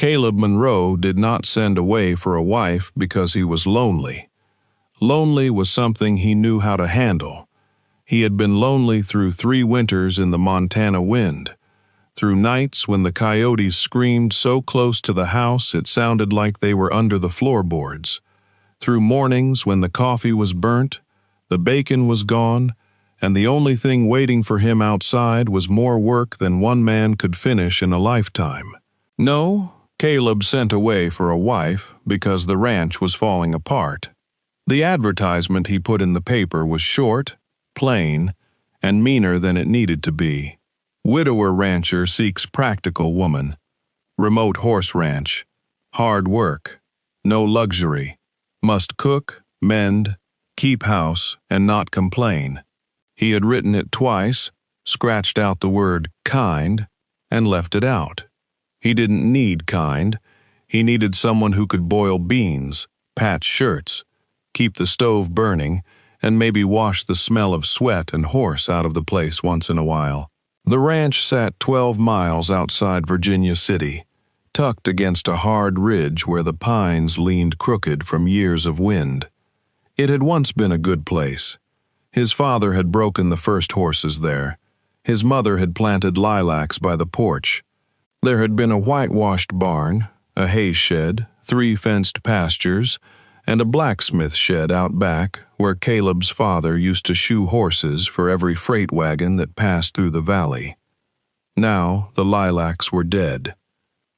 Caleb Monroe did not send away for a wife because he was lonely. Lonely was something he knew how to handle. He had been lonely through 3 winters in the Montana wind, through nights when the coyotes screamed so close to the house it sounded like they were under the floorboards, through mornings when the coffee was burnt, the bacon was gone, and the only thing waiting for him outside was more work than one man could finish in a lifetime. No, Caleb sent away for a wife because the ranch was falling apart. The advertisement he put in the paper was short, plain, and meaner than it needed to be. Widower rancher seeks practical woman. Remote horse ranch. Hard work. No luxury. Must cook, mend, keep house, and not complain. He had written it twice, scratched out the word kind, and left it out. He didn't need kind. He needed someone who could boil beans, patch shirts, keep the stove burning, and maybe wash the smell of sweat and horse out of the place once in a while. The ranch sat 12 miles outside Virginia City, tucked against a hard ridge where the pines leaned crooked from years of wind. It had once been a good place. His father had broken the first horses there. His mother had planted lilacs by the porch. There had been a whitewashed barn, a hay shed, 3 fenced pastures, and a blacksmith shed out back where Caleb's father used to shoe horses for every freight wagon that passed through the valley. Now the lilacs were dead.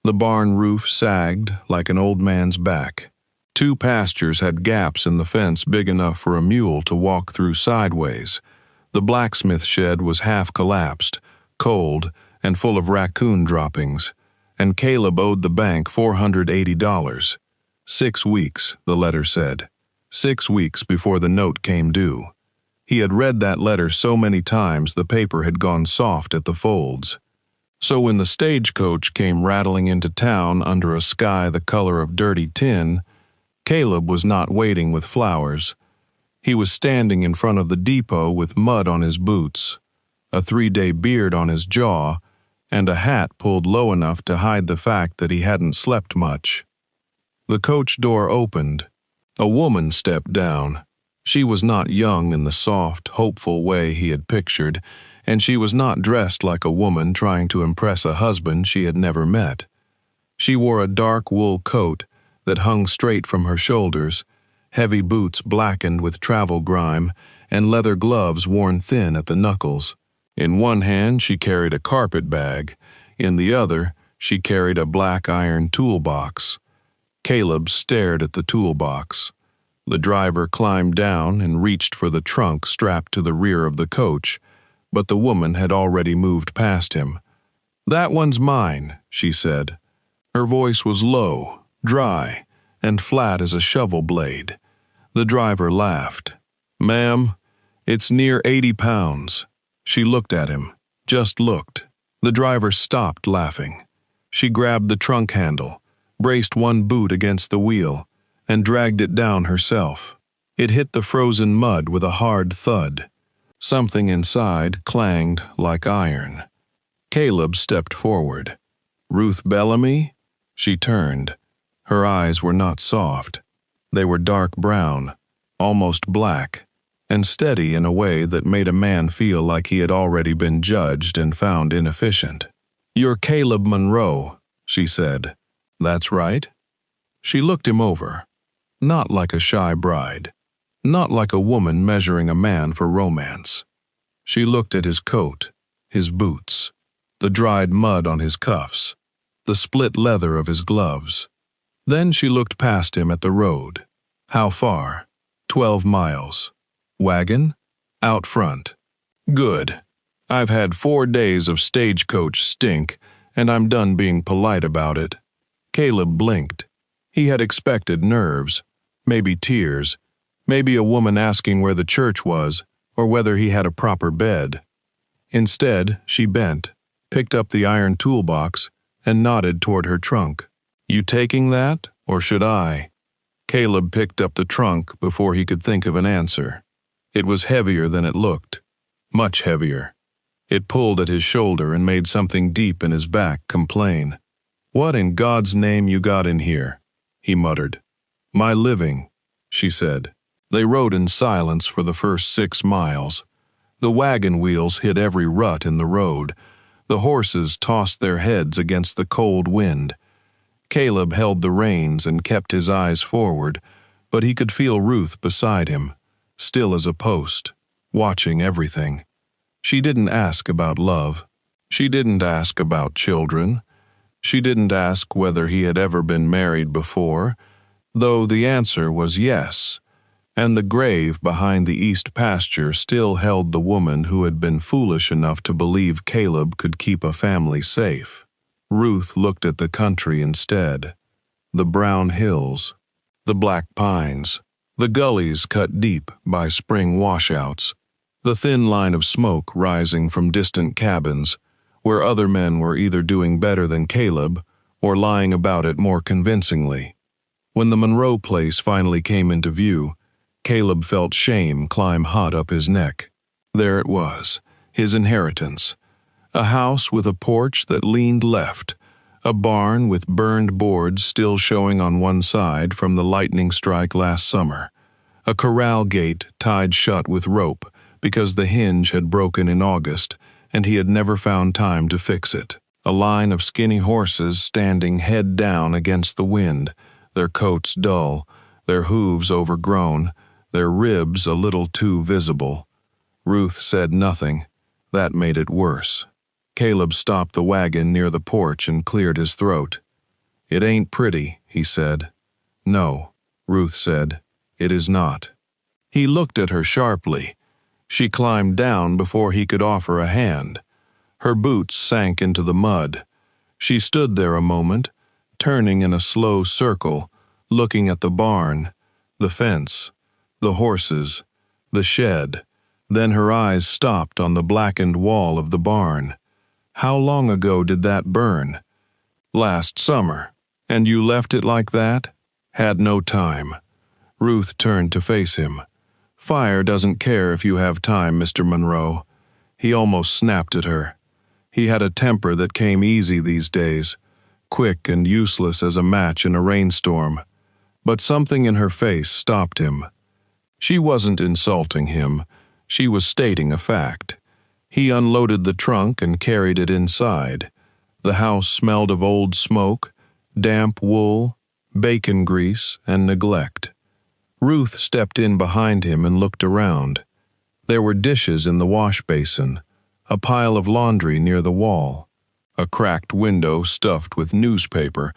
The barn roof sagged like an old man's back. 2 pastures had gaps in the fence big enough for a mule to walk through sideways. The blacksmith shed was half collapsed, cold, and full of raccoon droppings, and Caleb owed the bank $480. 6 weeks, the letter said. 6 weeks before the note came due. He had read that letter so many times the paper had gone soft at the folds. So when the stagecoach came rattling into town under a sky the color of dirty tin, Caleb was not waiting with flowers. He was standing in front of the depot with mud on his boots, a 3-day beard on his jaw, and a hat pulled low enough to hide the fact that he hadn't slept much. The coach door opened. A woman stepped down. She was not young in the soft, hopeful way he had pictured, and she was not dressed like a woman trying to impress a husband she had never met. She wore a dark wool coat that hung straight from her shoulders, heavy boots blackened with travel grime, and leather gloves worn thin at the knuckles. In one hand she carried a carpet bag, in the other she carried a black iron toolbox. Caleb stared at the toolbox. The driver climbed down and reached for the trunk strapped to the rear of the coach, but the woman had already moved past him. "That one's mine," she said. Her voice was low, dry, and flat as a shovel blade. The driver laughed. "Ma'am, it's near 80 pounds. She looked at him, just looked. The driver stopped laughing. She grabbed the trunk handle, braced one boot against the wheel, and dragged it down herself. It hit the frozen mud with a hard thud. Something inside clanged like iron. Caleb stepped forward. "Ruth Bellamy?" She turned. Her eyes were not soft. They were dark brown, almost black, and steady in a way that made a man feel like he had already been judged and found inefficient. "You're Caleb Monroe," she said. "That's right." She looked him over. Not like a shy bride. Not like a woman measuring a man for romance. She looked at his coat, his boots, the dried mud on his cuffs, the split leather of his gloves. Then she looked past him at the road. How far? 12 miles. Wagon? Out front. Good. I've had 4 days of stagecoach stink, and I'm done being polite about it. Caleb blinked. He had expected nerves, maybe tears, maybe a woman asking where the church was, or whether he had a proper bed. Instead, she bent, picked up the iron toolbox, and nodded toward her trunk. "You taking that, or should I?" Caleb picked up the trunk before he could think of an answer. It was heavier than it looked, much heavier. It pulled at his shoulder and made something deep in his back complain. "What in God's name you got in here?" he muttered. "My living," she said. They rode in silence for the first 6 miles. The wagon wheels hit every rut in the road. The horses tossed their heads against the cold wind. Caleb held the reins and kept his eyes forward, but he could feel Ruth beside him, still as a post, watching everything. She didn't ask about love. She didn't ask about children. She didn't ask whether he had ever been married before, though the answer was yes, and the grave behind the east pasture still held the woman who had been foolish enough to believe Caleb could keep a family safe. Ruth looked at the country instead, the brown hills, the black pines, the gullies cut deep by spring washouts, the thin line of smoke rising from distant cabins, where other men were either doing better than Caleb or lying about it more convincingly. When the Monroe place finally came into view, Caleb felt shame climb hot up his neck. There it was, his inheritance. A house with a porch that leaned left, a barn with burned boards still showing on one side from the lightning strike last summer, a corral gate tied shut with rope because the hinge had broken in August and he had never found time to fix it, a line of skinny horses standing head down against the wind, their coats dull, their hooves overgrown, their ribs a little too visible. Ruth said nothing. That made it worse. Caleb stopped the wagon near the porch and cleared his throat. "It ain't pretty," he said. "No," Ruth said. "It is not." He looked at her sharply. She climbed down before he could offer a hand. Her boots sank into the mud. She stood there a moment, turning in a slow circle, looking at the barn, the fence, the horses, the shed. Then her eyes stopped on the blackened wall of the barn. "How long ago did that burn?" "Last summer. And you left it like that?" "Had no time." Ruth turned to face him. "Fire doesn't care if you have time, Mr. Monroe." He almost snapped at her. He had a temper that came easy these days, quick and useless as a match in a rainstorm. But something in her face stopped him. She wasn't insulting him. She was stating a fact. He unloaded the trunk and carried it inside. The house smelled of old smoke, damp wool, bacon grease, and neglect. Ruth stepped in behind him and looked around. There were dishes in the wash basin, a pile of laundry near the wall, a cracked window stuffed with newspaper,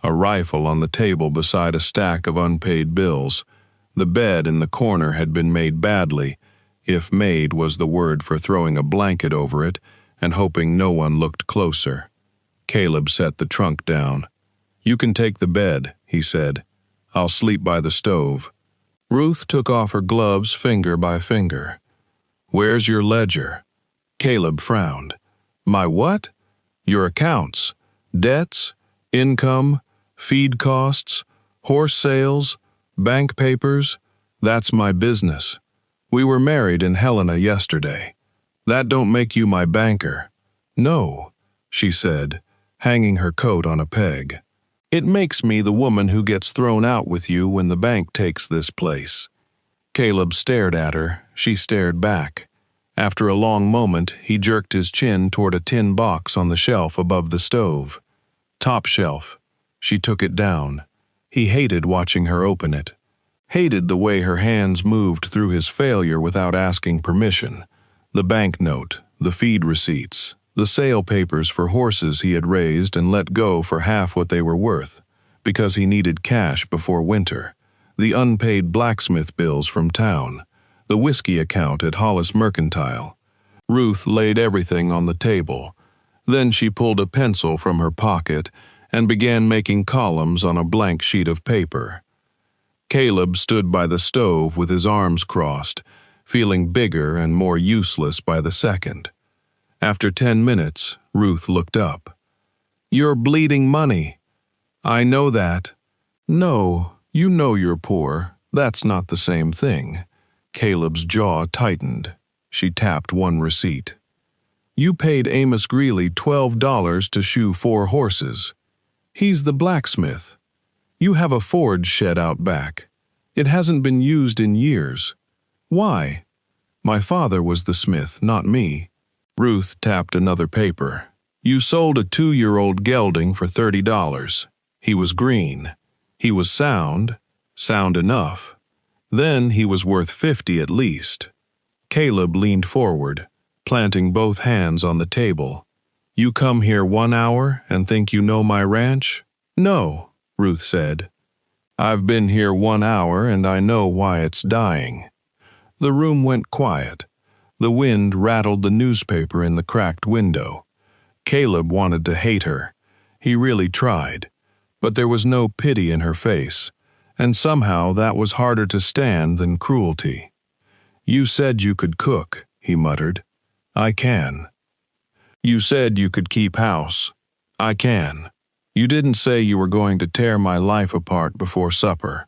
a rifle on the table beside a stack of unpaid bills. The bed in the corner had been made badly, if made was the word for throwing a blanket over it and hoping no one looked closer. Caleb set the trunk down. "You can take the bed," he said. "I'll sleep by the stove." Ruth took off her gloves finger by finger. "Where's your ledger?" Caleb frowned. "My what?" "Your accounts. Debts, income, feed costs, horse sales, bank papers. That's my business. We were married in Helena yesterday. That don't make you my banker." "No," she said, hanging her coat on a peg. "It makes me the woman who gets thrown out with you when the bank takes this place." Caleb stared at her. She stared back. After a long moment, he jerked his chin toward a tin box on the shelf above the stove. "Top shelf." She took it down. He hated watching her open it. Hated the way her hands moved through his failure without asking permission. The banknote, the feed receipts, the sale papers for horses he had raised and let go for half what they were worth, because he needed cash before winter, the unpaid blacksmith bills from town, the whiskey account at Hollis Mercantile. Ruth laid everything on the table. Then she pulled a pencil from her pocket and began making columns on a blank sheet of paper. Caleb stood by the stove with his arms crossed, feeling bigger and more useless by the second. After 10 minutes, Ruth looked up. "You're bleeding money." "I know that." "No, you know you're poor. That's not the same thing." Caleb's jaw tightened. She tapped one receipt. "You paid Amos Greeley $12 to shoe 4 horses." He's the blacksmith. You have a forge shed out back. It hasn't been used in years. Why? My father was the smith, not me. Ruth tapped another paper. You sold a 2-year-old gelding for $30. He was green. He was sound enough. Then he was worth $50 at least. Caleb leaned forward, planting both hands on the table. You come here 1 hour and think you know my ranch? No, Ruth said. I've been here 1 hour and I know why it's dying. The room went quiet. The wind rattled the newspaper in the cracked window. Caleb wanted to hate her. He really tried. But there was no pity in her face, and somehow that was harder to stand than cruelty. You said you could cook, he muttered. I can. You said you could keep house. I can. You didn't say you were going to tear my life apart before supper.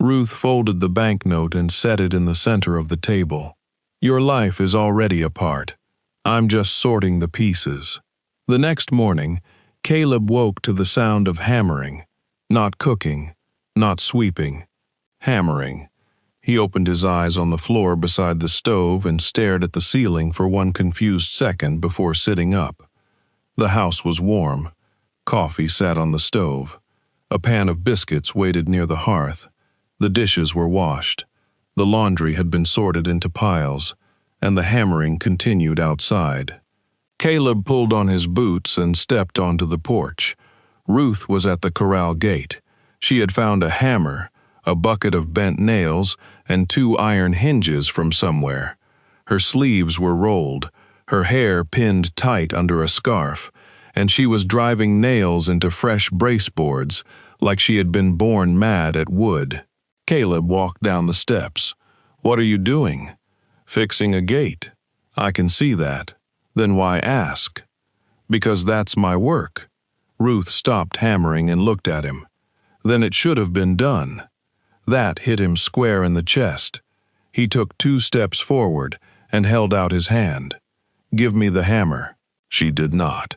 Ruth folded the banknote and set it in the center of the table. Your life is already apart. I'm just sorting the pieces. The next morning, Caleb woke to the sound of hammering. Not cooking, not sweeping. Hammering. He opened his eyes on the floor beside the stove and stared at the ceiling for one confused second before sitting up. The house was warm. Coffee sat on the stove. A pan of biscuits waited near the hearth. The dishes were washed. The laundry had been sorted into piles, and the hammering continued outside. Caleb pulled on his boots and stepped onto the porch. Ruth was at the corral gate. She had found a hammer, a bucket of bent nails, and 2 iron hinges from somewhere. Her sleeves were rolled, her hair pinned tight under a scarf, and she was driving nails into fresh brace boards like she had been born mad at wood. Caleb walked down the steps. What are you doing? Fixing a gate. I can see that. Then why ask? Because that's my work. Ruth stopped hammering and looked at him. Then it should have been done. That hit him square in the chest. He took 2 steps forward and held out his hand. Give me the hammer. She did not.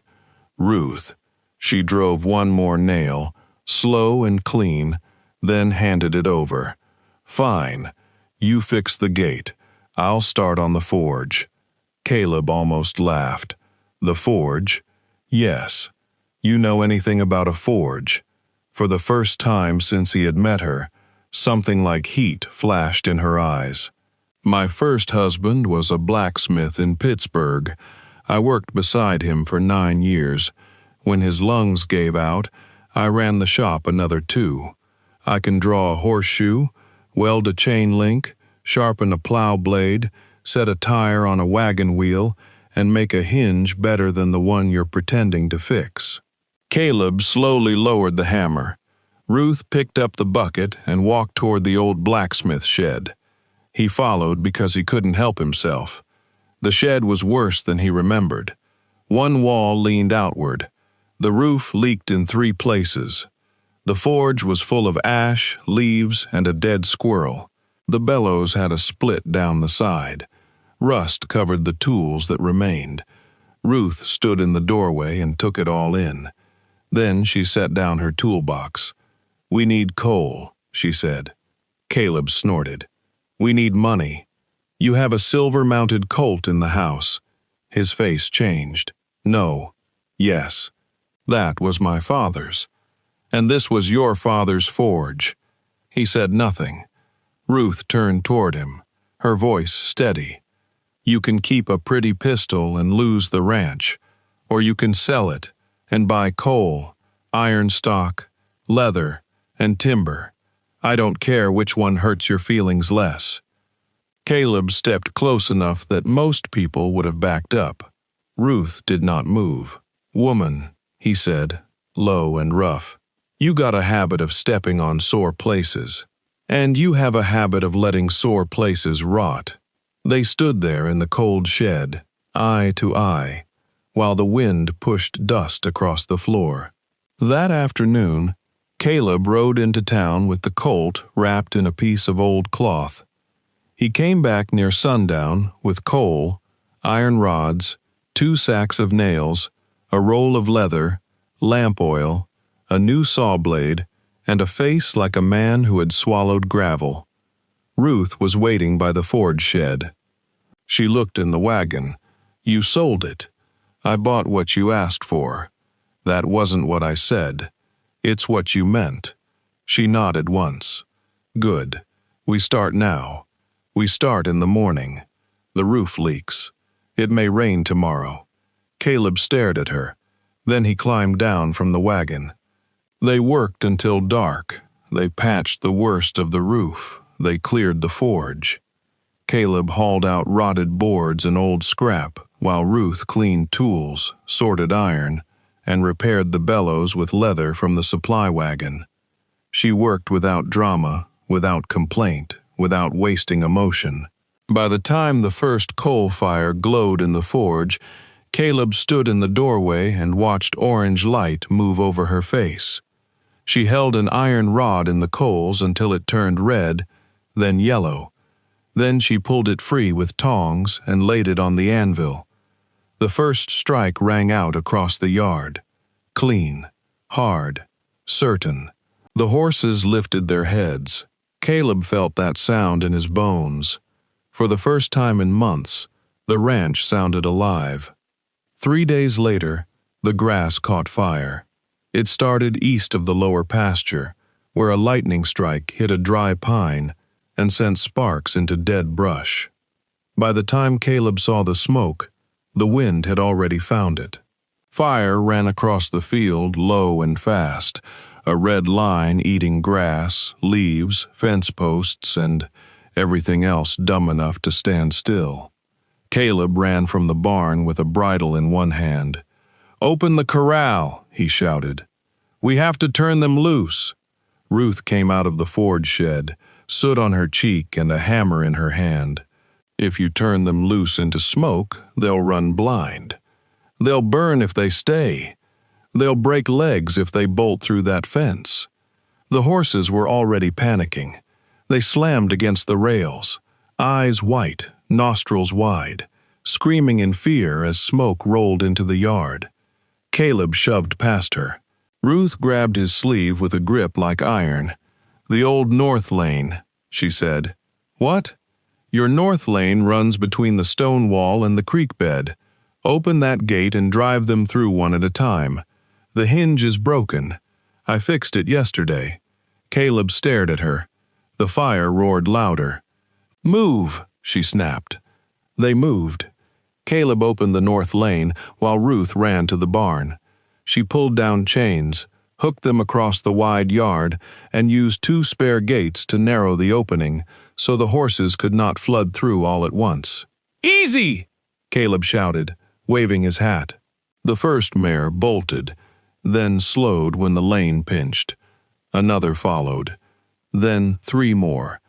Ruth. She drove 1 more nail, slow and clean, then handed it over. Fine. You fix the gate. I'll start on the forge. Caleb almost laughed. The forge? Yes. You know anything about a forge? For the first time since he had met her, something like heat flashed in her eyes. My first husband was a blacksmith in Pittsburgh. I worked beside him for 9 years. When his lungs gave out, I ran the shop another 2. I can draw a horseshoe, weld a chain link, sharpen a plow blade, set a tire on a wagon wheel, and make a hinge better than the one you're pretending to fix. Caleb slowly lowered the hammer. Ruth picked up the bucket and walked toward the old blacksmith shed. He followed because he couldn't help himself. The shed was worse than he remembered. 1 wall leaned outward. The roof leaked in 3 places. The forge was full of ash, leaves, and a dead squirrel. The bellows had a split down the side. Rust covered the tools that remained. Ruth stood in the doorway and took it all in. Then she set down her toolbox. We need coal, she said. Caleb snorted. We need money. You have a silver-mounted Colt in the house. His face changed. No. Yes. That was my father's. And this was your father's forge. He said nothing. Ruth turned toward him, her voice steady. You can keep a pretty pistol and lose the ranch, or you can sell it and buy coal, iron stock, leather, and timber. I don't care which one hurts your feelings less. Caleb stepped close enough that most people would have backed up. Ruth did not move. Woman, he said, low and rough. You got a habit of stepping on sore places, and you have a habit of letting sore places rot. They stood there in the cold shed, eye to eye, while the wind pushed dust across the floor. That afternoon, Caleb rode into town with the colt wrapped in a piece of old cloth. He came back near sundown with coal, iron rods, 2 sacks of nails, a roll of leather, lamp oil, a new saw blade, and a face like a man who had swallowed gravel. Ruth was waiting by the forge shed. She looked in the wagon. "You sold it. I bought what you asked for." "That wasn't what I said. It's what you meant." She nodded once. "Good. We start now. We start in the morning. The roof leaks. It may rain tomorrow." Caleb stared at her. Then he climbed down from the wagon. They worked until dark. They patched the worst of the roof. They cleared the forge. Caleb hauled out rotted boards and old scrap, while Ruth cleaned tools, sorted iron, and repaired the bellows with leather from the supply wagon. She worked without drama, without complaint, without wasting emotion. By the time the first coal fire glowed in the forge, Caleb stood in the doorway and watched orange light move over her face. She held an iron rod in the coals until it turned red, then yellow. Then she pulled it free with tongs and laid it on the anvil. The first strike rang out across the yard. Clean, hard, certain. The horses lifted their heads. Caleb felt that sound in his bones. For the first time in months, the ranch sounded alive. 3 days later, the grass caught fire. It started east of the lower pasture, where a lightning strike hit a dry pine and sent sparks into dead brush. By the time Caleb saw the smoke, the wind had already found it. Fire ran across the field low and fast, a red line eating grass, leaves, fence posts, and everything else dumb enough to stand still. Caleb ran from the barn with a bridle in one hand. "Open the corral," he shouted. "We have to turn them loose." Ruth came out of the forge shed, soot on her cheek and a hammer in her hand. "If you turn them loose into smoke, they'll run blind. They'll burn if they stay. They'll break legs if they bolt through that fence." The horses were already panicking. They slammed against the rails, eyes white, nostrils wide, screaming in fear as smoke rolled into the yard. Caleb shoved past her. Ruth grabbed his sleeve with a grip like iron. "The old north lane," she said. "What?" "Your north lane runs between the stone wall and the creek bed. Open that gate and drive them through one at a time. The hinge is broken. I fixed it yesterday." Caleb stared at her. The fire roared louder. "Move," she snapped. They moved. Caleb opened the north lane while Ruth ran to the barn. She pulled down chains, hooked them across the wide yard, and used 2 spare gates to narrow the opening so the horses could not flood through all at once. "Easy!" Caleb shouted, waving his hat. The first mare bolted, then slowed when the lane pinched. Another followed. Then 3 more.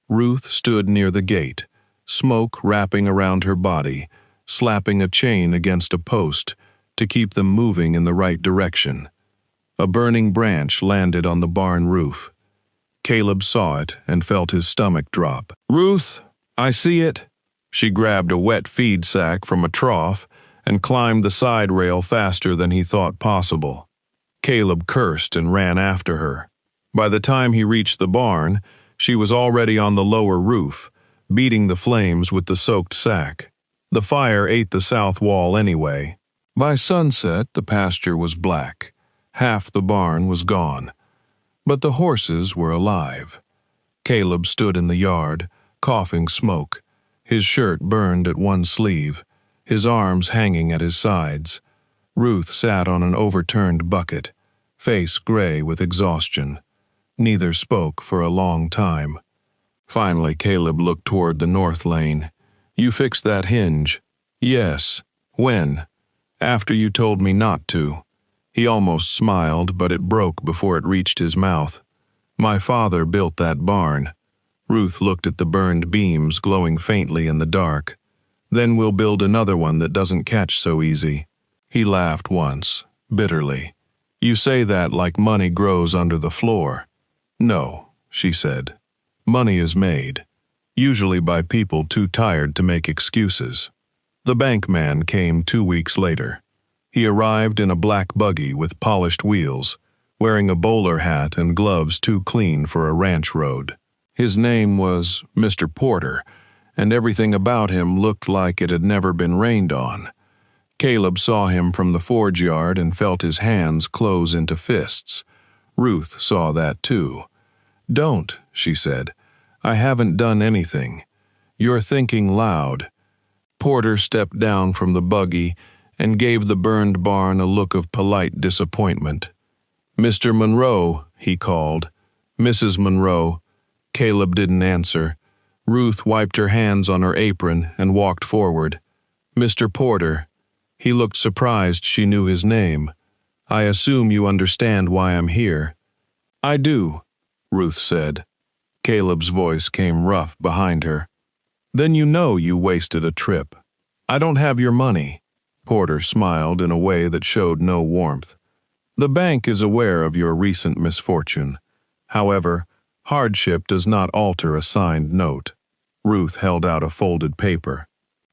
Ruth stood near the gate, smoke wrapping around her body, slapping a chain against a post to keep them moving in the right direction. A burning branch landed on the barn roof. Caleb saw it and felt his stomach drop. "Ruth, I see it." She grabbed a wet feed sack from a trough and climbed the side rail faster than he thought possible. Caleb cursed and ran after her. By the time he reached the barn, she was already on the lower roof, beating the flames with the soaked sack. The fire ate the south wall anyway. By sunset, the pasture was black. Half the barn was gone. But the horses were alive. Caleb stood in the yard, coughing smoke. His shirt burned at one sleeve, his arms hanging at his sides. Ruth sat on an overturned bucket, face gray with exhaustion. Neither spoke for a long time. Finally, Caleb looked toward the north lane. "You fixed that hinge?" "Yes." "When?" "After you told me not to." He almost smiled, but it broke before it reached his mouth. "My father built that barn." Ruth looked at the burned beams glowing faintly in the dark. "Then we'll build another one that doesn't catch so easy." He laughed once, bitterly. "You say that like money grows under the floor." "No," she said. "Money is made, usually by people too tired to make excuses." The bank man came 2 weeks later. He arrived in a black buggy with polished wheels, wearing a bowler hat and gloves too clean for a ranch road. His name was Mr. Porter, and everything about him looked like it had never been rained on. Caleb saw him from the forge yard and felt his hands close into fists. Ruth saw that too. "Don't," she said. "I haven't done anything. You're thinking loud." Porter stepped down from the buggy and gave the burned barn a look of polite disappointment. "Mr. Monroe," he called. "Mrs. Monroe." Caleb didn't answer. Ruth wiped her hands on her apron and walked forward. "Mr. Porter." He looked surprised she knew his name. "I assume you understand why I'm here." "I do," Ruth said. Caleb's voice came rough behind her. "Then you know you wasted a trip. I don't have your money." Porter smiled in a way that showed no warmth. "The bank is aware of your recent misfortune. However, hardship does not alter a signed note." Ruth held out a folded paper.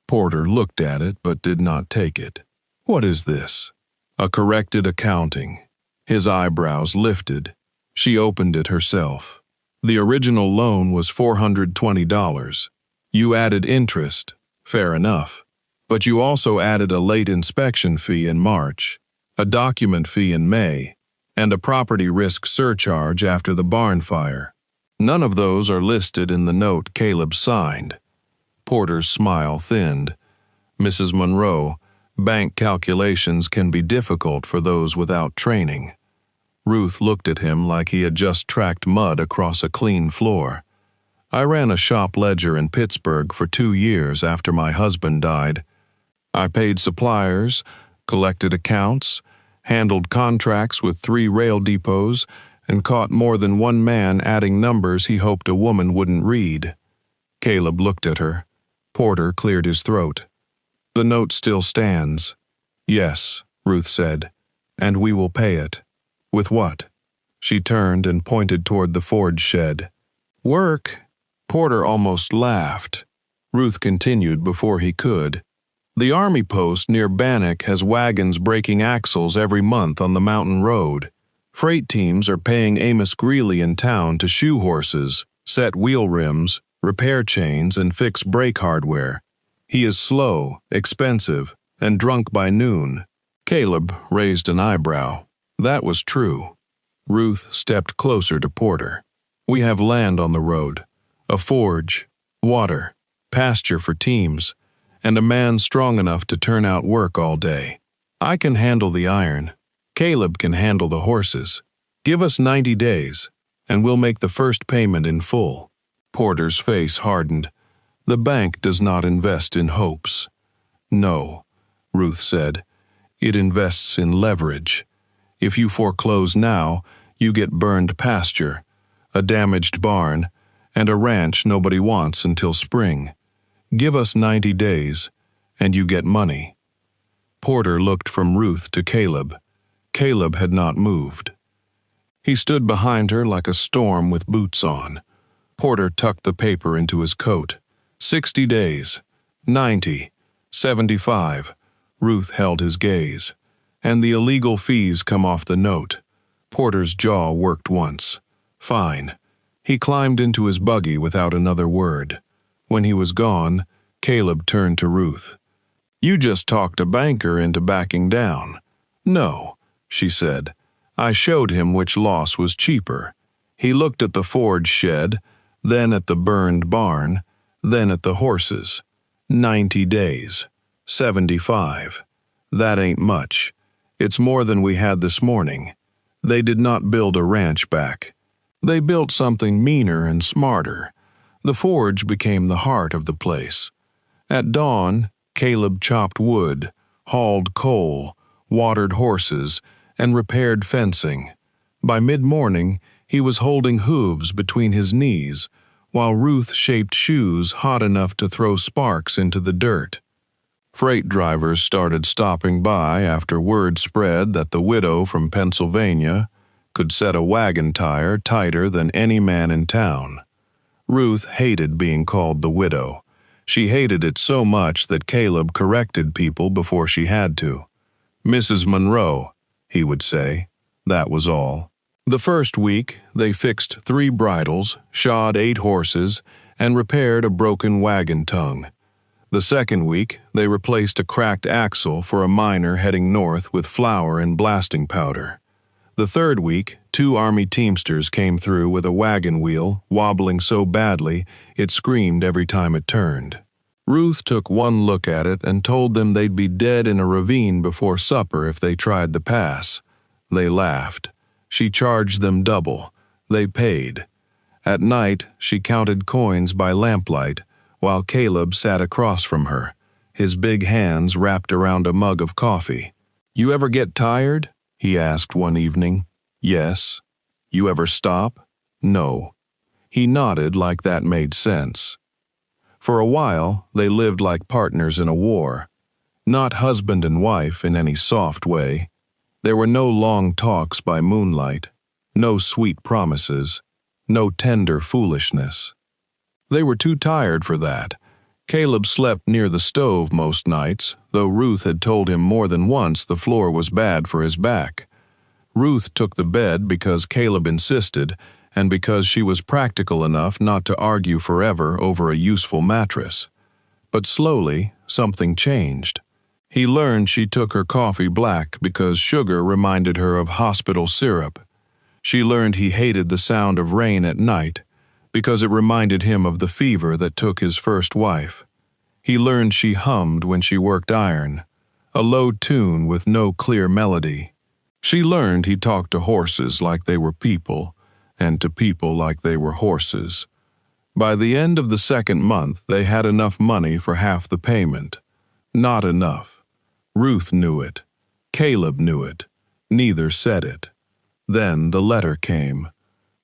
Porter looked at it but did not take it. "What is this?" "A corrected accounting." His eyebrows lifted. She opened it herself. "The original loan was $420. You added interest, fair enough. But you also added a late inspection fee in March, a document fee in May, and a property risk surcharge after the barn fire. None of those are listed in the note Caleb signed." Porter's smile thinned. "Mrs. Monroe, bank calculations can be difficult for those without training." Ruth looked at him like he had just tracked mud across a clean floor. "I ran a shop ledger in Pittsburgh for 2 years after my husband died. I paid suppliers, collected accounts, handled contracts with 3 rail depots, and caught more than one man adding numbers he hoped a woman wouldn't read." Caleb looked at her. Porter cleared his throat. "The note still stands." "Yes," Ruth said, "and we will pay it." "With what?" She turned and pointed toward the forge shed. "Work." Porter almost laughed. Ruth continued before he could. "The army post near Bannock has wagons breaking axles every month on the mountain road. Freight teams are paying Amos Greeley in town to shoe horses, set wheel rims, repair chains, and fix brake hardware. He is slow, expensive, and drunk by noon." Caleb raised an eyebrow. That was true. Ruth stepped closer to Porter. "We have land on the road, a forge, water, pasture for teams, and a man strong enough to turn out work all day. I can handle the iron. Caleb can handle the horses. Give us 90 days, and we'll make the first payment in full." Porter's face hardened. "The bank does not invest in hopes." "No," Ruth said. "It invests in leverage. If you foreclose now, you get burned pasture, a damaged barn, and a ranch nobody wants until spring. Give us 90 days, and you get money." Porter looked from Ruth to Caleb. Caleb had not moved. He stood behind her like a storm with boots on. Porter tucked the paper into his coat. 60 days, 90, 75. Ruth held his gaze. "And the illegal fees come off the note." Porter's jaw worked once. "Fine." He climbed into his buggy without another word. When he was gone, Caleb turned to Ruth. "You just talked a banker into backing down." "No," she said. "I showed him which loss was cheaper. He looked at the forge shed, then at the burned barn, then at the horses. 90 days. 75. That ain't much. It's more than we had this morning. They did not build a ranch back. They built something meaner and smarter. The forge became the heart of the place. At dawn, Caleb chopped wood, hauled coal, watered horses, and repaired fencing. By mid-morning, he was holding hooves between his knees, while Ruth shaped shoes hot enough to throw sparks into the dirt. Freight drivers started stopping by after word spread that the widow from Pennsylvania could set a wagon tire tighter than any man in town. Ruth hated being called the widow. She hated it so much that Caleb corrected people before she had to. "Mrs. Monroe," he would say. That was all. The first week, they fixed 3 bridles, shod 8 horses, and repaired a broken wagon tongue. The second week, they replaced a cracked axle for a miner heading north with flour and blasting powder. The third week, 2 Army Teamsters came through with a wagon wheel wobbling so badly it screamed every time it turned. Ruth took one look at it and told them they'd be dead in a ravine before supper if they tried the pass. They laughed. She charged them double. They paid. At night, she counted coins by lamplight, while Caleb sat across from her, his big hands wrapped around a mug of coffee. "You ever get tired?" he asked one evening. "Yes." "You ever stop?" "No." He nodded like that made sense. For a while, they lived like partners in a war. Not husband and wife in any soft way. There were no long talks by moonlight, no sweet promises, no tender foolishness. They were too tired for that. Caleb slept near the stove most nights, though Ruth had told him more than once the floor was bad for his back. Ruth took the bed because Caleb insisted, and because she was practical enough not to argue forever over a useful mattress. But slowly, something changed. He learned she took her coffee black because sugar reminded her of hospital syrup. She learned he hated the sound of rain at night because it reminded him of the fever that took his first wife. He learned she hummed when she worked iron, a low tune with no clear melody. She learned he talked to horses like they were people, and to people like they were horses. By the end of the second month, they had enough money for half the payment. Not enough. Ruth knew it. Caleb knew it. Neither said it. Then the letter came.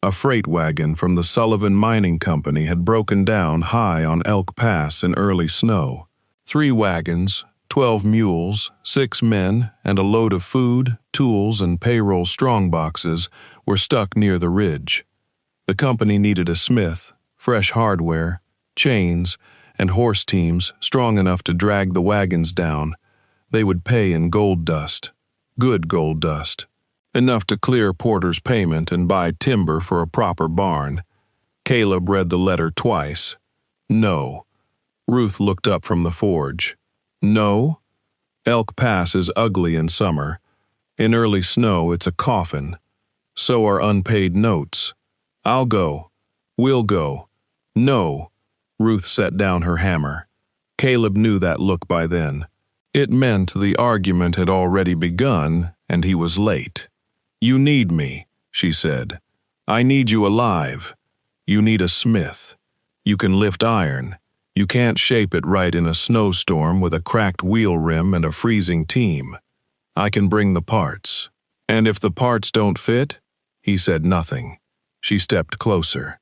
A freight wagon from the Sullivan Mining Company had broken down high on Elk Pass in early snow. 3 wagons, 12 mules, 6 men, and a load of food, tools, and payroll strongboxes were stuck near the ridge. The company needed a smith, fresh hardware, chains, and horse teams strong enough to drag the wagons down. They would pay in gold dust. Good gold dust. Enough to clear Porter's payment and buy timber for a proper barn. Caleb read the letter twice. No. Ruth looked up from the forge. No? Elk Pass is ugly in summer. In early snow, it's a coffin. So are unpaid notes. I'll go. We'll go. No. Ruth set down her hammer. Caleb knew that look by then. It meant the argument had already begun, and he was late. "You need me," she said. "I need you alive. You need a smith. You can lift iron. You can't shape it right in a snowstorm with a cracked wheel rim and a freezing team. I can bring the parts. And if the parts don't fit?" He said nothing. She stepped closer.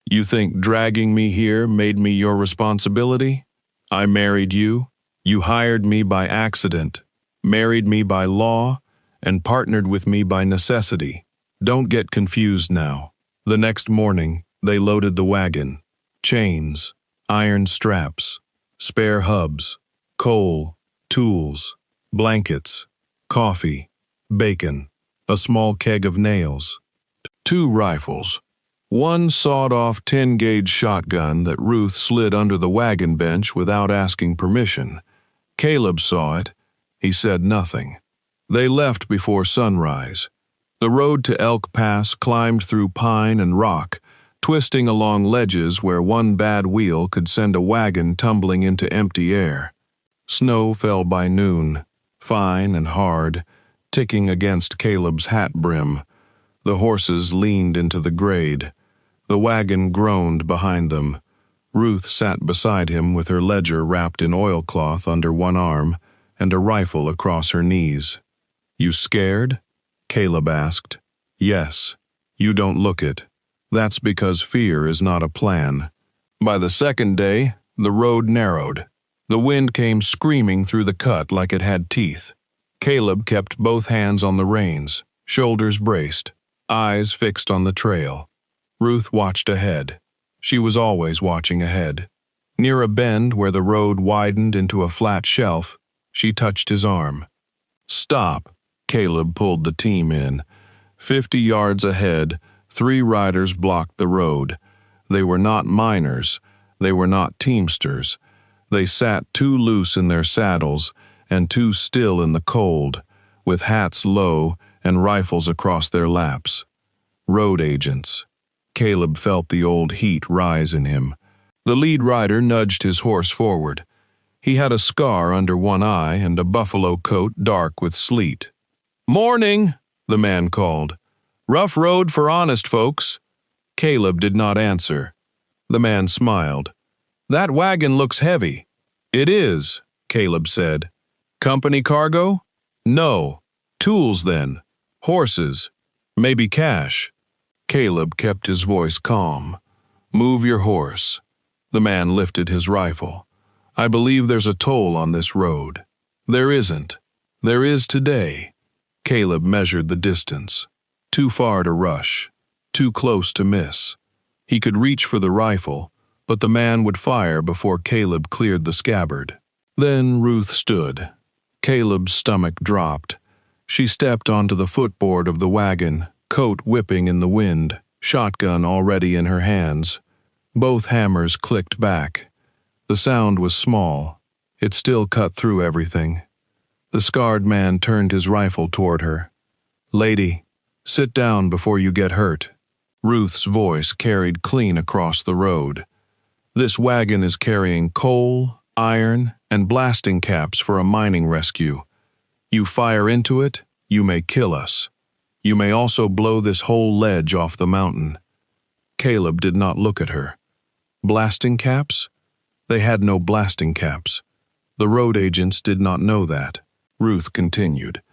"You think dragging me here made me your responsibility? I married you. You hired me by accident, married me by law, and partnered with me by necessity. Don't get confused now." The next morning, they loaded the wagon. Chains, iron straps, spare hubs, coal, tools, blankets, coffee, bacon, a small keg of nails, 2 rifles, 1 sawed-off 10-gauge shotgun that Ruth slid under the wagon bench without asking permission. Caleb saw it. He said nothing. They left before sunrise. The road to Elk Pass climbed through pine and rock, twisting along ledges where one bad wheel could send a wagon tumbling into empty air. Snow fell by noon, fine and hard, ticking against Caleb's hat brim. The horses leaned into the grade. The wagon groaned behind them. Ruth sat beside him with her ledger wrapped in oilcloth under one arm and a rifle across her knees. "You scared?" Caleb asked. "Yes. You don't look it. That's because fear is not a plan." By the second day, the road narrowed. The wind came screaming through the cut like it had teeth. Caleb kept both hands on the reins, shoulders braced, eyes fixed on the trail. Ruth watched ahead. She was always watching ahead. Near a bend where the road widened into a flat shelf, she touched his arm. "Stop." Caleb pulled the team in. 50 yards ahead, 3 riders blocked the road. They were not miners. They were not teamsters. They sat too loose in their saddles and too still in the cold, with hats low and rifles across their laps. Road agents. Caleb felt the old heat rise in him. The lead rider nudged his horse forward. He had a scar under one eye and a buffalo coat dark with sleet. "Morning," the man called. "Rough road for honest folks." Caleb did not answer. The man smiled. "That wagon looks heavy." "It is," Caleb said. "Company cargo?" "No." "Tools then? Horses? Maybe cash?" Caleb kept his voice calm. "Move your horse." The man lifted his rifle. "I believe there's a toll on this road." "There isn't." "There is today." Caleb measured the distance. Too far to rush. Too close to miss. He could reach for the rifle, but the man would fire before Caleb cleared the scabbard. Then Ruth stood. Caleb's stomach dropped. She stepped onto the footboard of the wagon, coat whipping in the wind, shotgun already in her hands. Both hammers clicked back. The sound was small. It still cut through everything. The scarred man turned his rifle toward her. "Lady, sit down before you get hurt." Ruth's voice carried clean across the road. "This wagon is carrying coal, iron, and blasting caps for a mining rescue. You fire into it, you may kill us. You may also blow this whole ledge off the mountain." Caleb did not look at her. Blasting caps? They had no blasting caps. The road agents did not know that. Ruth continued.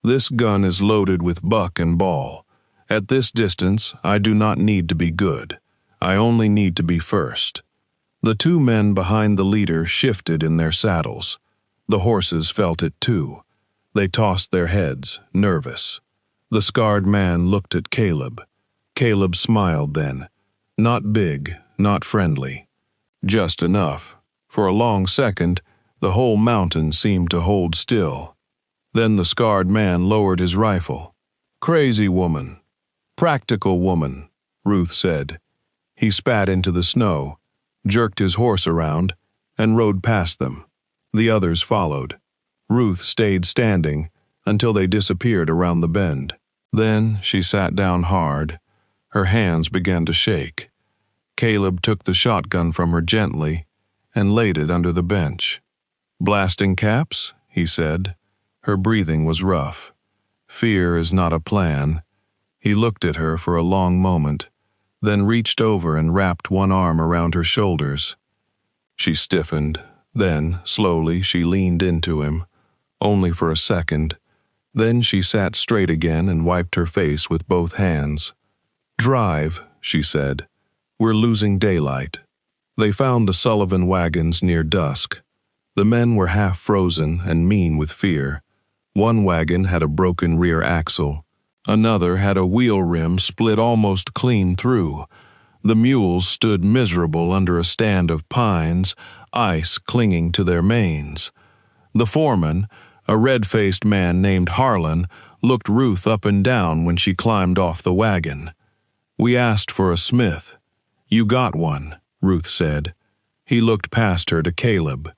"This gun is loaded with buck and ball. At this distance, I do not need to be good. I only need to be first." The 2 men behind the leader shifted in their saddles. The horses felt it too. They tossed their heads, nervous. The scarred man looked at Caleb. Caleb smiled then. Not big, not friendly. Just enough. For a long second, the whole mountain seemed to hold still. Then the scarred man lowered his rifle. "Crazy woman. Practical woman," Ruth said. He spat into the snow, jerked his horse around, and rode past them. The others followed. Ruth stayed standing until they disappeared around the bend. Then she sat down hard. Her hands began to shake. Caleb took the shotgun from her gently and laid it under the bench. "Blasting caps?" he said. Her breathing was rough. "Fear is not a plan." He looked at her for a long moment, then reached over and wrapped one arm around her shoulders. She stiffened. Then, slowly, she leaned into him, only for a second. Then she sat straight again and wiped her face with both hands. "Drive," she said. "We're losing daylight." They found the Sullivan wagons near dusk. The men were half frozen and mean with fear. One wagon had a broken rear axle. Another had a wheel rim split almost clean through. The mules stood miserable under a stand of pines, ice clinging to their manes. The foreman, a red-faced man named Harlan, looked Ruth up and down when she climbed off the wagon. "We asked for a smith. You got one," Ruth said. He looked past her to Caleb.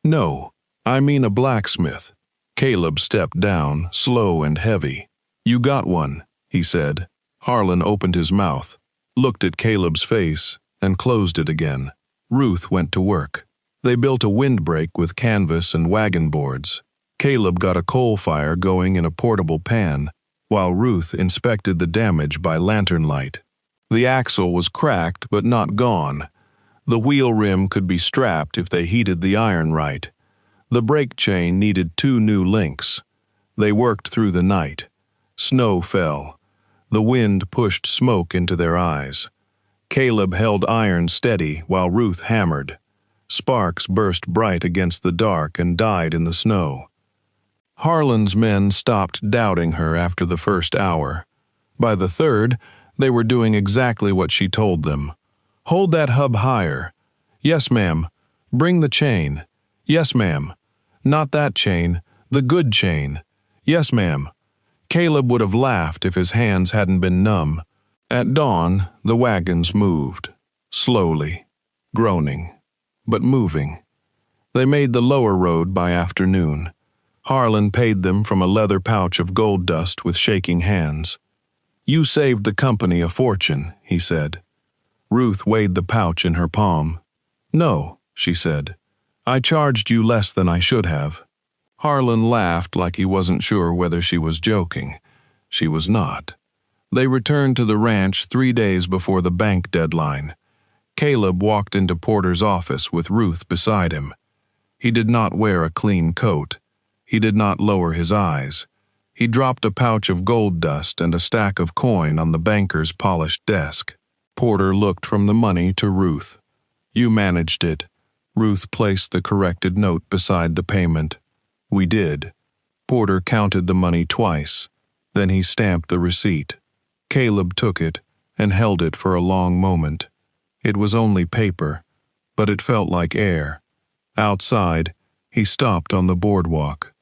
"No, I mean a blacksmith." Caleb stepped down, slow and heavy. "You got one," he said. Harlan opened his mouth, looked at Caleb's face, and closed it again. Ruth went to work. They built a windbreak with canvas and wagon boards. Caleb got a coal fire going in a portable pan, while Ruth inspected the damage by lantern light. The axle was cracked but not gone. The wheel rim could be strapped if they heated the iron right. The brake chain needed 2 new links. They worked through the night. Snow fell. The wind pushed smoke into their eyes. Caleb held iron steady while Ruth hammered. Sparks burst bright against the dark and died in the snow. Harlan's men stopped doubting her after the first hour. By the third, they were doing exactly what she told them. "Hold that hub higher." "Yes, ma'am." "Bring the chain." "Yes, ma'am." "Not that chain, the good chain." "Yes, ma'am." Caleb would have laughed if his hands hadn't been numb. At dawn, the wagons moved, slowly, groaning, but moving. They made the lower road by afternoon. Harlan paid them from a leather pouch of gold dust with shaking hands. "You saved the company a fortune," he said. Ruth weighed the pouch in her palm. "No," she said. "I charged you less than I should have." Harlan laughed like he wasn't sure whether she was joking. She was not. They returned to the ranch 3 days before the bank deadline. Caleb walked into Porter's office with Ruth beside him. He did not wear a clean coat. He did not lower his eyes. He dropped a pouch of gold dust and a stack of coin on the banker's polished desk. Porter looked from the money to Ruth. "You managed it." Ruth placed the corrected note beside the payment. "We did." Porter counted the money twice. Then he stamped the receipt. Caleb took it and held it for a long moment. It was only paper, but it felt like air. Outside, he stopped on the boardwalk.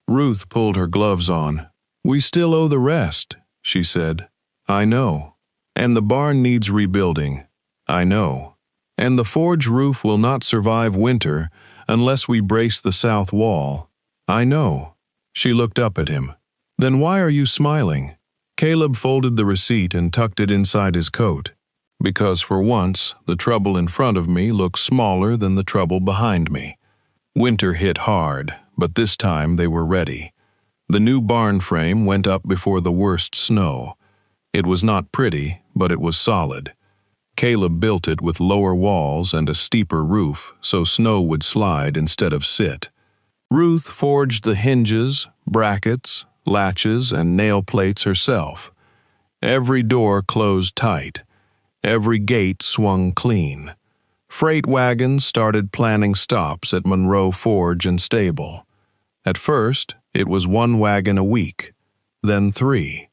Ruth pulled her gloves on. "We still owe the rest," she said. "I know. And the barn needs rebuilding. I know. And the forge roof will not survive winter unless we brace the south wall. I know." She looked up at him. "Then why are you smiling?" Caleb folded the receipt and tucked it inside his coat. "Because for once, the trouble in front of me looks smaller than the trouble behind me." Winter hit hard, but this time they were ready. The new barn frame went up before the worst snow. It was not pretty, but it was solid. Caleb built it with lower walls and a steeper roof so snow would slide instead of sit. Ruth forged the hinges, brackets, latches, and nail plates herself. Every door closed tight. Every gate swung clean. Freight wagons started planning stops at Monroe Forge and Stable. At first, it was 1 wagon a week, then 3,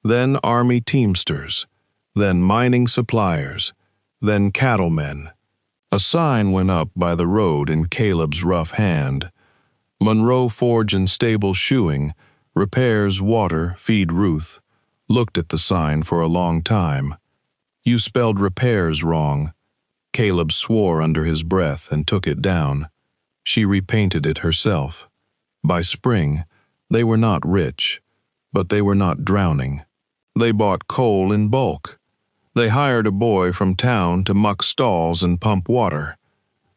then Army teamsters, then mining suppliers, then cattlemen. A sign went up by the road in Caleb's rough hand. Monroe Forge and Stable Shoeing, repairs water, feed Ruth. Looked at the sign for a long time. "You spelled repairs wrong." Caleb swore under his breath and took it down. She repainted it herself. By spring, they were not rich, but they were not drowning. They bought coal in bulk. They hired a boy from town to muck stalls and pump water.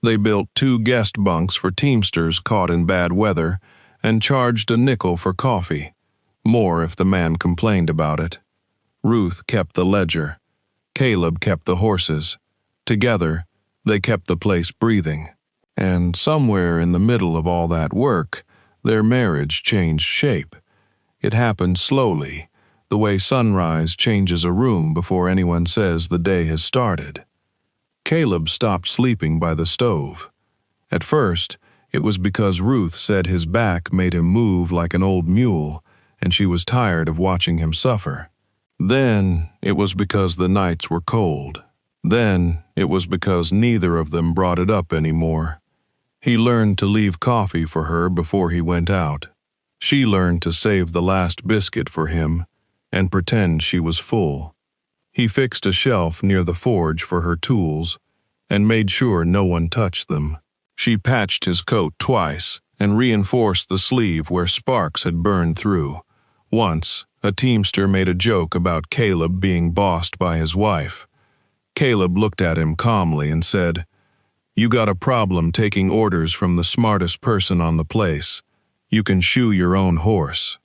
They built 2 guest bunks for teamsters caught in bad weather and charged a nickel for coffee, more if the man complained about it. Ruth kept the ledger. Caleb kept the horses. Together, they kept the place breathing. And somewhere in the middle of all that work, their marriage changed shape. It happened slowly, the way sunrise changes a room before anyone says the day has started. Caleb stopped sleeping by the stove. At first, it was because Ruth said his back made him move like an old mule, and she was tired of watching him suffer. Then, it was because the nights were cold. Then, it was because neither of them brought it up anymore. He learned to leave coffee for her before he went out. She learned to save the last biscuit for him and pretend she was full. He fixed a shelf near the forge for her tools and made sure no one touched them. She patched his coat twice and reinforced the sleeve where sparks had burned through. Once, a teamster made a joke about Caleb being bossed by his wife. Caleb looked at him calmly and said, "You got a problem taking orders from the smartest person on the place. You can shoe your own horse."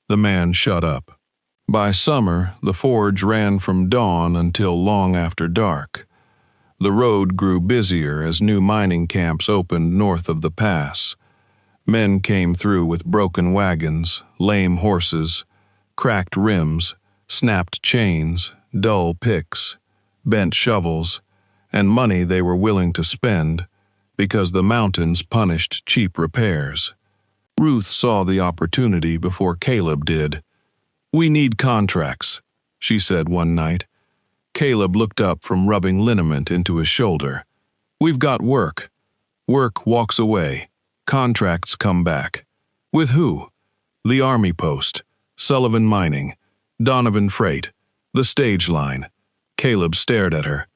The man shut up. By summer, the forge ran from dawn until long after dark. The road grew busier as new mining camps opened north of the pass. Men came through with broken wagons, lame horses, cracked rims, snapped chains, dull picks, bent shovels, and money they were willing to spend because the mountains punished cheap repairs. Ruth saw the opportunity before Caleb did. "We need contracts," she said one night. Caleb looked up from rubbing liniment into his shoulder. "We've got work. Work walks away. Contracts come back." "With who?" "The army post. Sullivan Mining, Donovan Freight, the stage line. Caleb stared at her.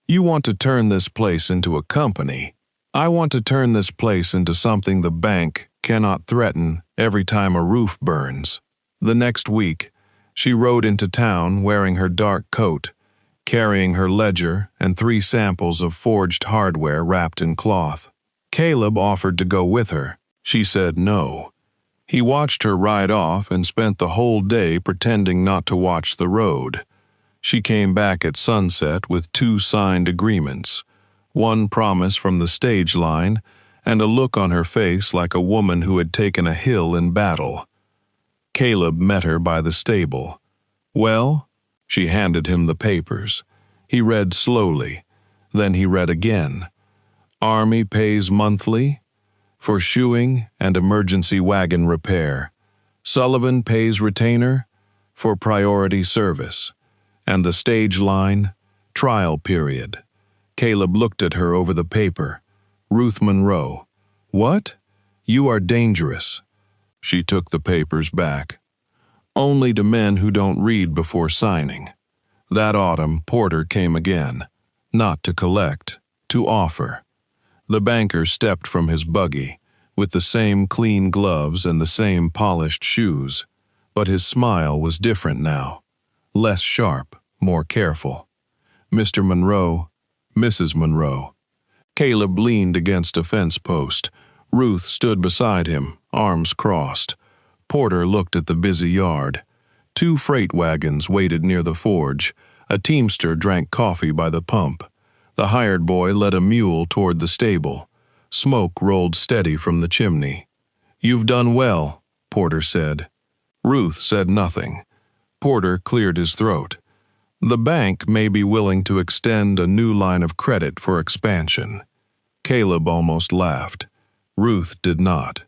You want to turn this place into a company. I want to turn this place into something the bank cannot threaten every time a roof burns. The next week, she rode into town wearing her dark coat, carrying her ledger and 3 samples of forged hardware wrapped in cloth. Caleb offered to go with her. She said no. He watched her ride off and spent the whole day pretending not to watch the road. She came back at sunset with 2 signed agreements, one promise from the stage line and a look on her face like a woman who had taken a hill in battle. Caleb met her by the stable. Well? She handed him the papers. He read slowly. Then he read again. Army pays monthly for shoeing and emergency wagon repair. Sullivan pays retainer for priority service. And the stage line, trial period. Caleb looked at her over the paper. Ruth Monroe. What? You are dangerous. She took the papers back. Only to men who don't read before signing. That autumn, Porter came again. Not to collect, to offer. The banker stepped from his buggy, with the same clean gloves and the same polished shoes. But his smile was different now. Less sharp, more careful. Mr. Monroe, Mrs. Monroe. Caleb leaned against a fence post. Ruth stood beside him, arms crossed. Porter looked at the busy yard. 2 freight wagons waited near the forge. A teamster drank coffee by the pump. The hired boy led a mule toward the stable. Smoke rolled steady from the chimney. You've done well, Porter said. Ruth said nothing. Porter cleared his throat. The bank may be willing to extend a new line of credit for expansion. Caleb almost laughed. Ruth did not.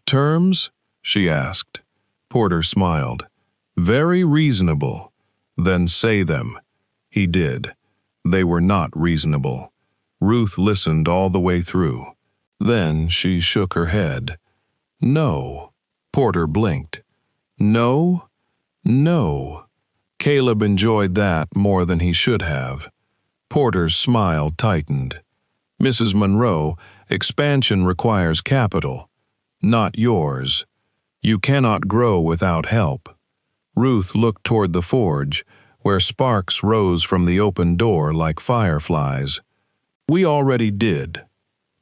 Terms? She asked. Porter smiled. Very reasonable. Then say them. He did. They were not reasonable. Ruth listened all the way through. Then she shook her head. No. Porter blinked. No? No. Caleb enjoyed that more than he should have. Porter's smile tightened. Mrs. Monroe, expansion requires capital. Not yours. You cannot grow without help. Ruth looked toward the forge, where sparks rose from the open door like fireflies. We already did.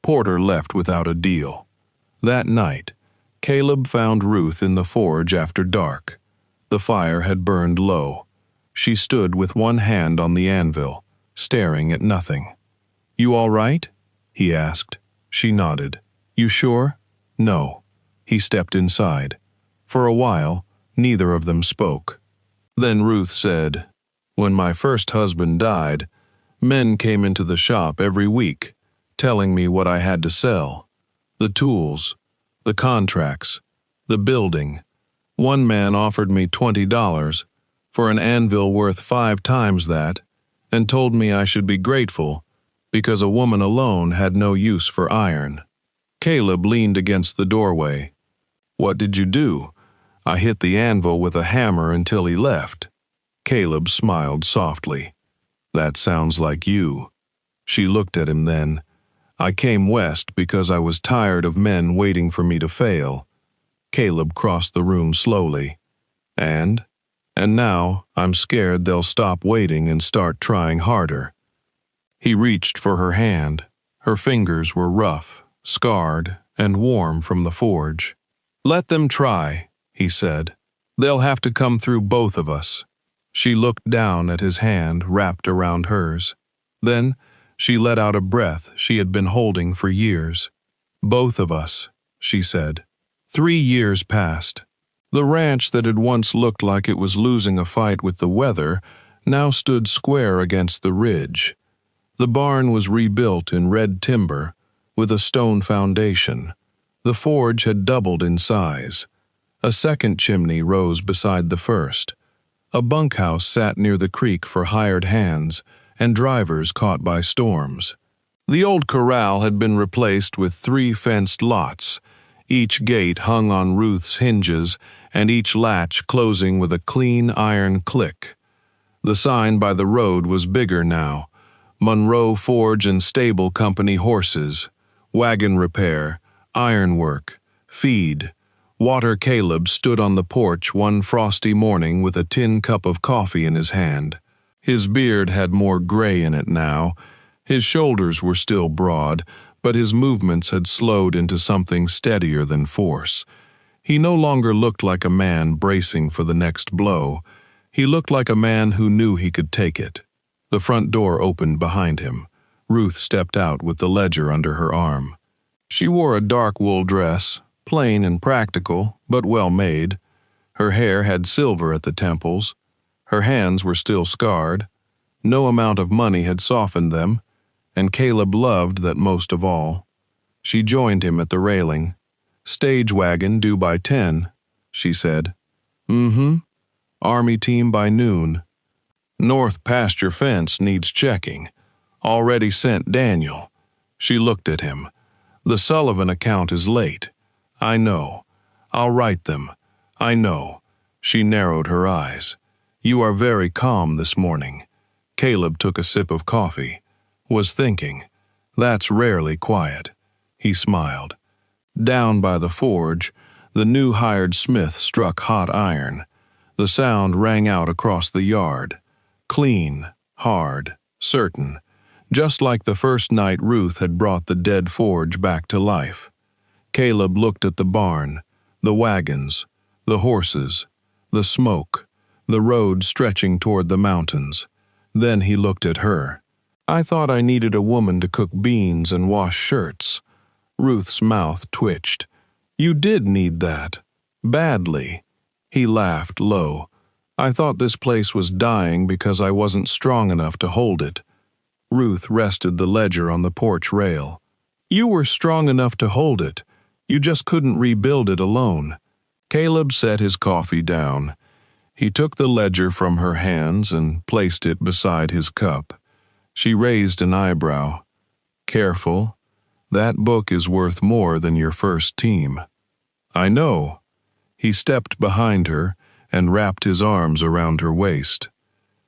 Porter left without a deal. That night, Caleb found Ruth in the forge after dark. The fire had burned low. She stood with one hand on the anvil, staring at nothing. You all right? He asked. She nodded. You sure? No. He stepped inside. For a while, neither of them spoke. Then Ruth said, When my first husband died, men came into the shop every week, telling me what I had to sell. The tools, the contracts, the building. One man offered me $20 for an anvil worth 5 times that, and told me I should be grateful because a woman alone had no use for iron. Caleb leaned against the doorway. What did you do? I hit the anvil with a hammer until he left. Caleb smiled softly. That sounds like you. She looked at him then. I came west because I was tired of men waiting for me to fail. Caleb crossed the room slowly. And now I'm scared they'll stop waiting and start trying harder. He reached for her hand. Her fingers were rough, scarred, and warm from the forge. Let them try, he said. They'll have to come through both of us. She looked down at his hand wrapped around hers. Then she let out a breath she had been holding for years. Both of us, she said. 3 years passed. The ranch that had once looked like it was losing a fight with the weather now stood square against the ridge. The barn was rebuilt in red timber with a stone foundation. The forge had doubled in size. A second chimney rose beside the first. A bunkhouse sat near the creek for hired hands and drivers caught by storms. The old corral had been replaced with 3 fenced lots, Each gate hung on Ruth's hinges, and each latch closing with a clean iron click. The sign by the road was bigger now. Monroe Forge and Stable Company horses, wagon repair, ironwork, feed. Water Caleb stood on the porch one frosty morning with a tin cup of coffee in his hand. His beard had more gray in it now. His shoulders were still broad, but his movements had slowed into something steadier than force. He no longer looked like a man bracing for the next blow. He looked like a man who knew he could take it. The front door opened behind him. Ruth stepped out with the ledger under her arm. She wore a dark wool dress, plain and practical, but well made. Her hair had silver at the temples. Her hands were still scarred. No amount of money had softened them, and Caleb loved that most of all. She joined him at the railing. "Stage wagon due by 10, she said. Army team by noon. North pasture fence needs checking. Already sent Daniel." She looked at him. "The Sullivan account is late. I know. I'll write them. I know." She narrowed her eyes. "You are very calm this morning." Caleb took a sip of coffee. Was thinking. That's rarely quiet. He smiled. Down by the forge, the new hired smith struck hot iron. The sound rang out across the yard. Clean, hard, certain. Just like the first night Ruth had brought the dead forge back to life. Caleb looked at the barn, the wagons, the horses, the smoke, the road stretching toward the mountains. Then he looked at her. "I thought I needed a woman to cook beans and wash shirts." Ruth's mouth twitched. "You did need that. Badly." He laughed low. "I thought this place was dying because I wasn't strong enough to hold it." Ruth rested the ledger on the porch rail. "You were strong enough to hold it. You just couldn't rebuild it alone." Caleb set his coffee down. He took the ledger from her hands and placed it beside his cup. She raised an eyebrow. "Careful. That book is worth more than your first team." "I know." He stepped behind her and wrapped his arms around her waist.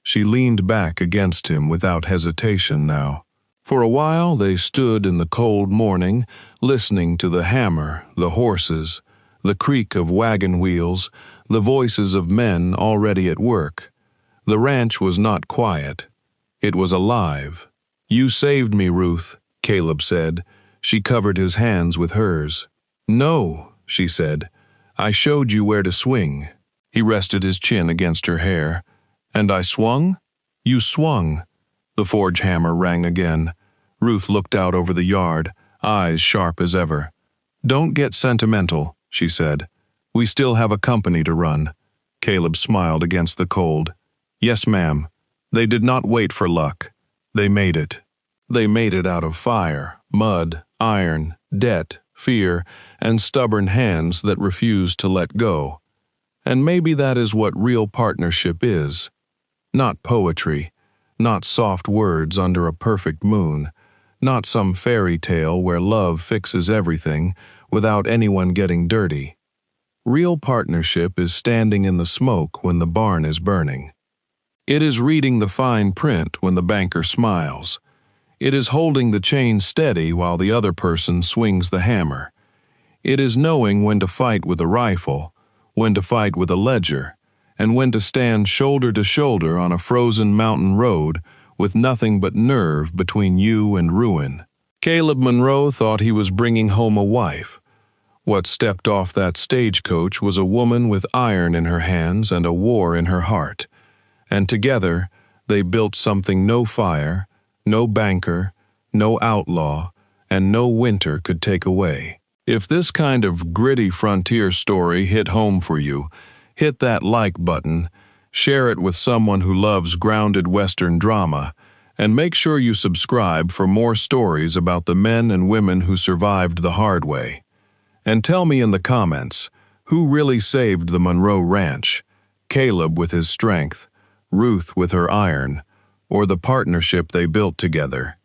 She leaned back against him without hesitation now. For a while they stood in the cold morning, listening to the hammer, the horses, the creak of wagon wheels, the voices of men already at work. The ranch was not quiet. It was alive. "You saved me, Ruth," Caleb said. She covered his hands with hers. "No," she said. "I showed you where to swing." He rested his chin against her hair. "And I swung?" "You swung." The forge hammer rang again. Ruth looked out over the yard, eyes sharp as ever. "Don't get sentimental," she said. "We still have a company to run." Caleb smiled against the cold. "Yes, ma'am." They did not wait for luck. They made it. They made it out of fire, mud, iron, debt, fear, and stubborn hands that refused to let go. And maybe that is what real partnership is. Not poetry, not soft words under a perfect moon, not some fairy tale where love fixes everything without anyone getting dirty. Real partnership is standing in the smoke when the barn is burning. It is reading the fine print when the banker smiles. It is holding the chain steady while the other person swings the hammer. It is knowing when to fight with a rifle, when to fight with a ledger, and when to stand shoulder to shoulder on a frozen mountain road with nothing but nerve between you and ruin. Caleb Monroe thought he was bringing home a wife. What stepped off that stagecoach was a woman with iron in her hands and a war in her heart. And together, they built something no fire, no banker, no outlaw, and no winter could take away. If this kind of gritty frontier story hit home for you, hit that like button, share it with someone who loves grounded Western drama, and make sure you subscribe for more stories about the men and women who survived the hard way. And tell me in the comments, who really saved the Monroe Ranch? Caleb with his strength, Ruth with her iron, or the partnership they built together?